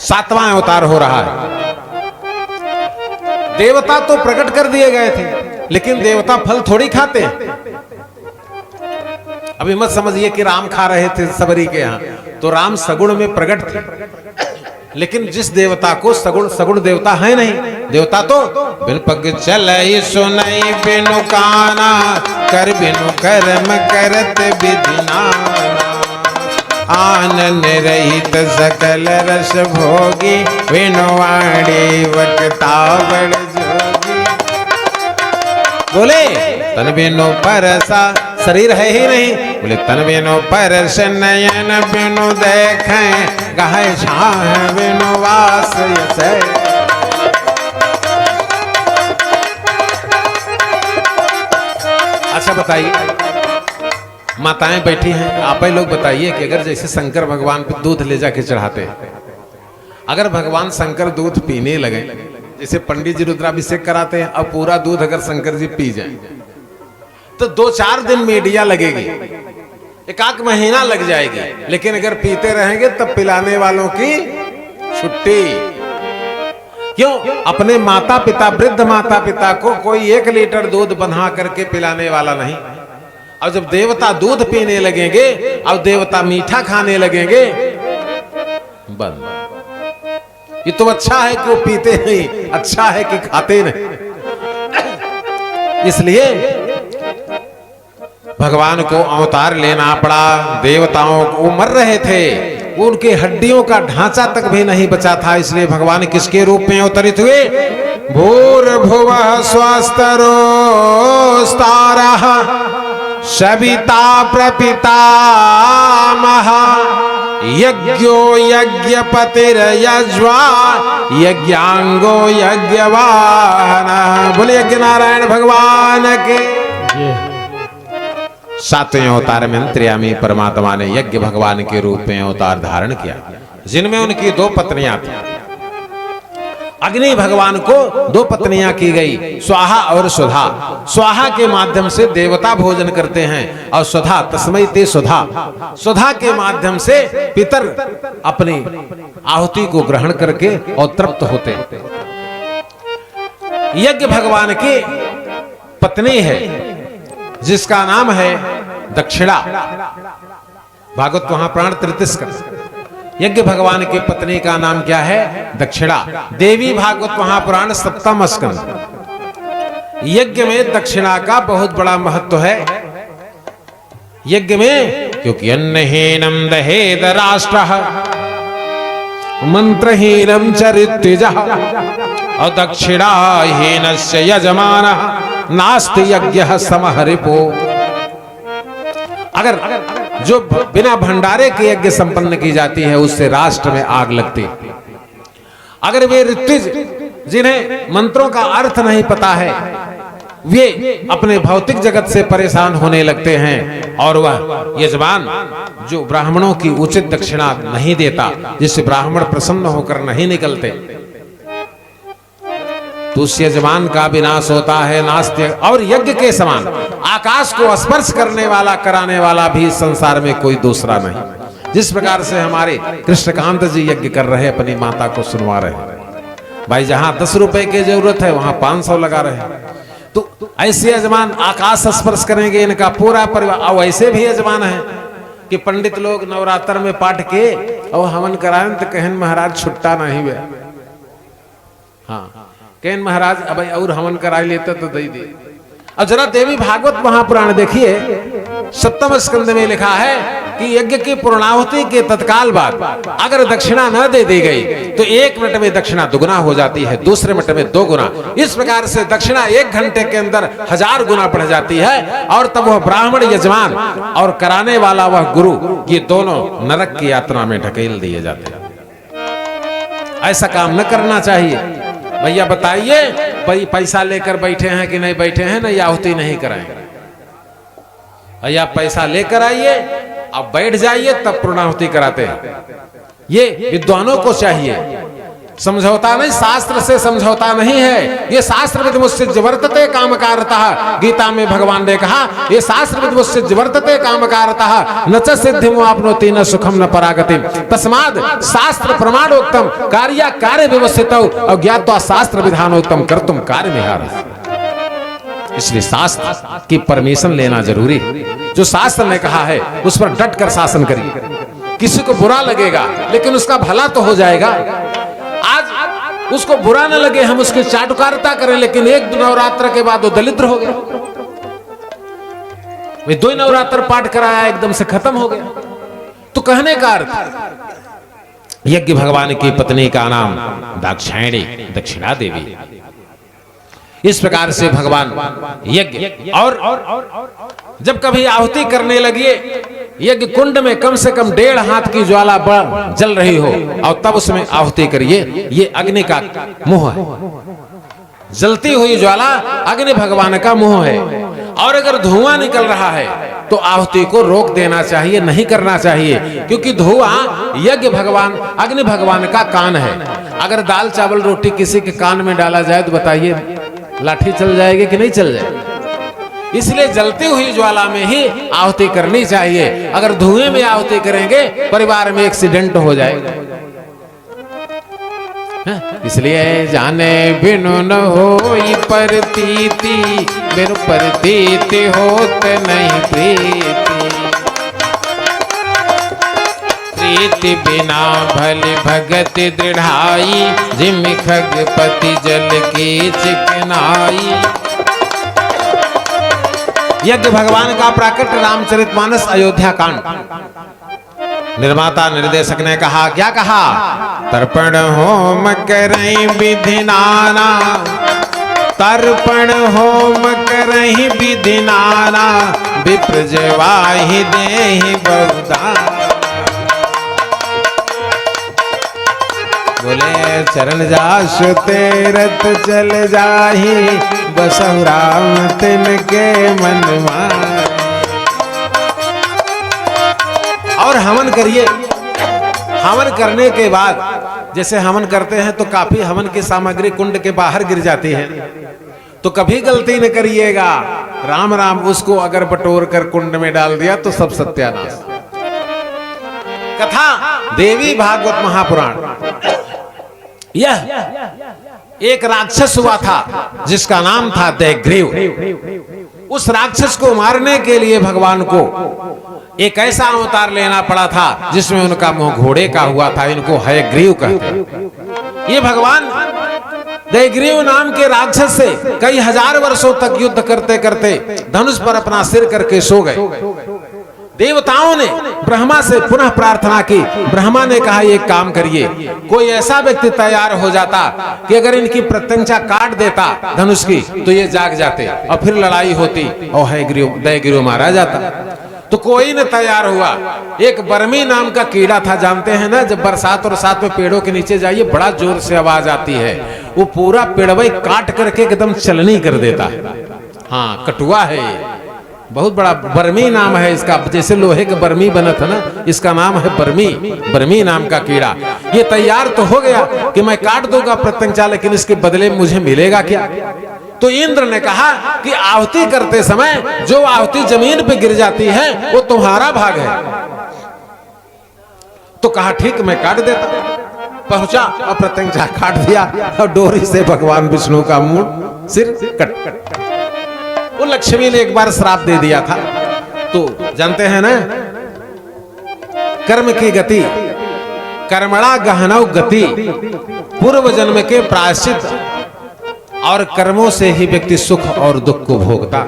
7वां अवतार हो रहा है। देवता तो प्रकट कर दिए गए थे, लेकिन देवता फल थोड़ी खाते हैं। अभी मत समझिए कि राम खा रहे थे सबरी के यहां, तो राम सगुण में प्रकट थे, लेकिन जिस देवता को सगुण देवता है नहीं। देवता तो बिन पग चलई सुनई बिनु काना, कर बिनु कर्म करत विधिना, आनंद रहित सकल रस भोगी, बिनु वाणी वक्ता बड़ जोगी। बोले तन बिनु परसा, शरीर है ही नहीं, बोले तन बिनु परस नयन बिनु देखें, गाय छाह बिनु वास यसे। अच्छा बताइए, माताएं बैठी हैं, आप ही लोग बताइए कि अगर जैसे शंकर भगवान पे दूध ले जाके चढ़ाते हैं, अगर भगवान शंकर दूध पीने लगे, जैसे पंडित जी रुद्राभिषेक कराते हैं, अब पूरा दूध अगर शंकर जी पी जाए तो 2-4 दिन मीडिया लगेगी, 1 महीना लग जाएगी, लेकिन अगर पीते रहेंगे तब पिलाने वालों की छुट्टी। क्यों? अपने माता पिता, वृद्ध माता पिता को कोई 1 लीटर दूध बंधा करके पिलाने वाला नहीं। अब जब देवता दूध पीने लगेंगे, अब देवता मीठा खाने लगेंगे, बंद। ये तो अच्छा है कि वो पीते नहीं, अच्छा है कि खाते नहीं। इसलिए भगवान को अवतार लेना पड़ा। देवताओं को मर रहे थे, वो उनके हड्डियों का ढांचा तक भी नहीं बचा था, इसलिए भगवान किसके रूप में अवतरित हुए? भूर्भुवः स्वस्तरो स्तारः सविता प्रपितामह, यज्ञो यज्ञपतिर्यज्वा, यज्ञांगो यज्ञवाहनः। बोले यज्ञ नारायण भगवान के। 7वें अवतार में अंतर्यामी परमात्मा ने यज्ञ भगवान के रूप में अवतार धारण किया, जिनमें उनकी 2 पत्नियां थी। अग्नि भगवान को 2 पत्नियां की गई, स्वाहा और सुधा। स्वाहा के माध्यम से देवता भोजन करते हैं, और सुधा तस्मै ते सुधा, सुधा के माध्यम से पितर अपनी आहुति को ग्रहण करके और तृप्त होते। यज्ञ भगवान की पत्नी है, जिसका नाम है दक्षिणा। भागवत महापुराण 33 का। यज्ञ भगवान की पत्नी का नाम क्या है? दक्षिणा। देवी भागवत महापुराण 7वां स्कंद। यज्ञ में दक्षिणा का बहुत बड़ा महत्व है। यज्ञ में क्योंकि अन्नहीनम दहेद राष्ट्रः, मंत्रहीनम चरित्विजः, और दक्षिणाहीनस्य यजमानः नास्ति यज्ञः समः रिपो। अगर जो बिना भंडारे के यज्ञ संपन्न की जाती है, उससे राष्ट्र में आग लगती। अगर वे ऋत्विज, जिन्हें मंत्रों का अर्थ नहीं पता है, वे अपने भौतिक जगत से परेशान होने लगते हैं, और वह यजमान जो ब्राह्मणों की उचित दक्षिणा नहीं देता, जिससे ब्राह्मण प्रसन्न होकर नहीं निकलते, तो उस यजमान का विनाश होता है। नास्त्य और यज्ञ के समान आकाश को स्पर्श करने वाला, कराने वाला भी संसार में कोई दूसरा नहीं। जिस प्रकार से हमारे कृष्णकांत जी यज्ञ कर रहे, अपनी माता को सुनवा रहे। भाई जहां 10 रुपए की जरूरत है, वहां 500 लगा रहे। तो ऐसे यजमान आकाश स्पर्श करेंगे इनका पूरा परिवार। और ऐसे भी यजमान है कि पंडित लोग नवरात्र में पाठ के और हवन कराएं तो कहन महाराज छुट्टा नहीं हुआ। हाँ, कहन महाराज अब और हवन करा लेते तो दे दे। अब जरा देवी भागवत महापुराण देखिए, 7वें स्कंद में लिखा है कि यज्ञ की पूर्णाहुति के तत्काल बाद अगर दक्षिणा न दे दी गई तो 1 मिनट में दक्षिणा दुगुना हो जाती है, दूसरे मिनट में 2 गुना। इस प्रकार से दक्षिणा 1 घंटे के अंदर 1000 गुना बढ़ जाती है, और तब वह ब्राह्मण यजमान और कराने वाला वह गुरु, ये दोनों नरक की यात्रा में ढकेल दिए जाते हैं। ऐसा काम न करना चाहिए। भैया बताइए, पैसा लेकर बैठे हैं कि नहीं बैठे हैं? ना आहुति नहीं कराएंगे। भैया पैसा लेकर आइए, अब बैठ जाइए, तब पूर्णाहुति कराते हैं। ये विद्वानों को चाहिए समझौता नहीं, शास्त्र से समझौता नहीं है। ये शास्त्र विद मुझसे वर्तते कामकारतः, गीता में भगवान ने कहा ये शास्त्र विद मुझसे वर्तते कामकारतः न च सिद्धिम आपनोति न सुखम न परागतिम तस्माद् शास्त्र प्रमाणोक्तम कार्य कार्य व्यवस्थितौ अज्ञात्वा शास्त्र विधानोक्तम कर्तुम कार्य विहारः। इसलिए शास्त्र की परमिशन लेना जरूरी है। जो शास्त्र ने कहा है उस पर डट कर शासन करिए। किसी को बुरा लगेगा लेकिन उसका भला तो हो जाएगा। आज उसको बुरा न लगे, हम उसकी चाटुकारिता करें, लेकिन एक नवरात्र के बाद वो दलिद्र हो गया। वे 2 नवरात्र पाठ कराया, एकदम से खत्म हो गया। तो कहने का अर्थ, यज्ञ भगवान की पत्नी का नाम दाक्षायणी, दक्षिणा देवी। इस प्रकार से भगवान यज्ञ, और जब कभी आहुति करने लगिए, यज्ञ कुंड में कम से कम 1.5 हाथ की ज्वाला जल रही हो और तब उसमें आहुति करिए। ये अग्नि का मुंह है। जलती हुई ज्वाला अग्नि भगवान का मुंह है। और अगर धुआं निकल रहा है तो आहुति को रोक देना चाहिए, नहीं करना चाहिए, क्योंकि धुआं यज्ञ भगवान, अग्नि भगवान का कान है। अगर दाल चावल रोटी किसी के कान में डाला जाए तो बताइए लाठी चल जाएगी कि नहीं चल जाएगी। इसलिए जलती हुई ज्वाला में ही आहुति करनी चाहिए। अगर धुएं में आहुति करेंगे परिवार में एक्सीडेंट हो जाएगा। इसलिए जाने बिनु न होई प्रतीति, बिनु प्रतीति होत नहीं प्रीति। प्रीति बिना भले भगत दृढ़ाई, जिम खगपति जल की चिकनाई। यज्ञ भगवान का प्राकट रामचरितमानस अयोध्या कांड। निर्माता निर्देशक ने कहा, क्या कहा? तर्पण होम करई विधि नाना, तर्पण होम करई विधि नाना, विप्र जवाहि देहि बहुदान। बोले चरण जास तेरत चल जाही, बसहु राम तिनके मन मार। और हवन करिए। हवन करने के बाद, जैसे हवन करते हैं तो काफी हवन की सामग्री कुंड के बाहर गिर जाती है, तो कभी गलती न करिएगा। राम राम उसको अगर बटोर कर कुंड में डाल दिया तो सब सत्यानाश। कथा देवी भागवत महापुराण। यह एक राक्षस हुआ था जिसका नाम था दैग्रीव। उस राक्षस को मारने के लिए भगवान को एक ऐसा अवतार लेना पड़ा था जिसमें उनका मुंह घोड़े का हुआ था। इनको हयग्रीव कहते हैं। ये भगवान दैग्रीव नाम के राक्षस से कई हजार वर्षों तक युद्ध करते करते धनुष पर अपना सिर करके सो गए। देवताओं ने ब्रह्मा से पुनः प्रार्थना की। ब्रह्मा ने कहा एक काम करिए, कोई ऐसा व्यक्ति तैयार हो जाता कि अगर इनकी प्रत्यंचा काट देता धनुष की तो ये जाग जाते और फिर लड़ाई होती और दैग्रीव मारा जाता। तो कोई न तैयार हुआ। एक बर्मी नाम का कीड़ा था, जानते हैं ना, जब बरसात और साथ में पेड़ों के नीचे जाइए बड़ा जोर से आवाज आती है। वो पूरा पेड़वई काट करके एकदम चलनी कर देता है। हाँ, कटुआ है ये, बहुत बड़ा बर्मी नाम है इसका। जैसे लोहे का बर्मी बना था ना, इसका नाम है बर्मी। बर्मी नाम का कीड़ा। ये तैयार तो हो गया कि मैं काट दूंगा प्रत्यंचा, लेकिन इसके बदले में मुझे मिलेगा क्या? तो इंद्र ने कहा कि आहुति करते समय जो आहुति जमीन पे गिर जाती है वो तुम्हारा भाग है। तो कहा ठीक, मैं काट देता। पहुंचा और प्रत्यंचा काट दिया और डोरी से भगवान विष्णु का मुंह सिर कट। वो लक्ष्मी ने एक बार श्राप दे दिया था। तो जानते हैं ना, कर्म की गति कर्मणा गहनौ गति, पूर्व जन्म के प्रायश्चित और कर्मों से ही व्यक्ति सुख और दुख को भोगता।